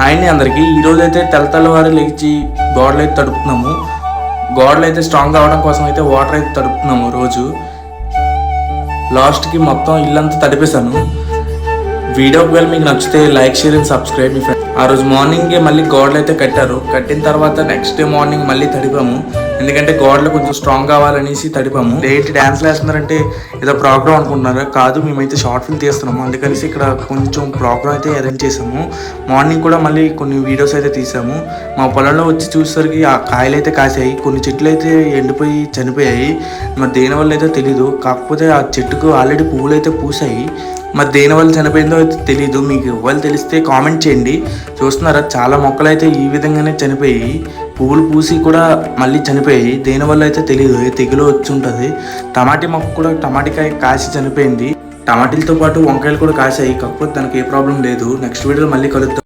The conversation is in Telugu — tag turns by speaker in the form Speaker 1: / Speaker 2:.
Speaker 1: అండి అందరికీ ఈరోజు అయితే తెల్లవారు లేచి గోడలు అయితే తడుపుతున్నాము. గోడలు అయితే స్ట్రాంగ్ అవడం కోసం అయితే వాటర్ అయితే తడుపుతున్నాము. రోజు లాస్ట్కి మొత్తం ఇల్లంతా తడిపేశాను. వీడియో ఒకవేళ మీకు నచ్చితే like, share and subscribe. Me friend ఆ రోజు మార్నింగే మళ్ళీ గోడలు అయితే కట్టారు. కట్టిన తర్వాత నెక్స్ట్ డే మార్నింగ్ మళ్ళీ తడిపాము. ఎందుకంటే గోడలు కొంచెం స్ట్రాంగ్ కావాలనేసి తడిపాము. ఏంటి డ్యాన్స్లు వేస్తున్నారంటే ఏదో ప్రోగ్రామ్ అనుకుంటున్నారు, కాదు మేమైతే షార్ట్ ఫిల్మ్ తీస్తున్నాము. అందుకనేసి ఇక్కడ కొంచెం ప్రోగ్రామ్ అయితే అరేంజ్ చేసాము. మార్నింగ్ కూడా మళ్ళీ కొన్ని వీడియోస్ అయితే తీసాము. మా పొలంలో వచ్చి చూసేసరికి ఆ కాయలు అయితే కాసాయి, కొన్ని చెట్లు అయితే ఎండిపోయి చనిపోయాయి. మరి దేనివల్ల అయితే తెలీదు, కాకపోతే ఆ చెట్టుకు ఆల్రెడీ పువ్వులు అయితే పూసాయి. మరి దేనివల్ల చనిపోయిందో అయితే తెలీదు. మీకు ఎవరు తెలిస్తే కామెంట్ చేయండి. చూస్తున్నారా, చాలా మొక్కలు అయితే ఈ విధంగానే చనిపోయాయి. పువ్వులు పూసి కూడా మళ్ళీ చనిపోయాయి. దేనివల్ల అయితే తెలియదు, తెగులు వచ్చి ఉంటుంది. టమాటీ మొక్క కూడా టమాటికాయ కాసి చనిపోయింది. టమాటీలతో పాటు వంకాయలు కూడా కాసాయి, కాకపోతే దానికి ఏ ప్రాబ్లం లేదు. నెక్స్ట్ వీడియోలో మళ్ళీ కలుద్దాం.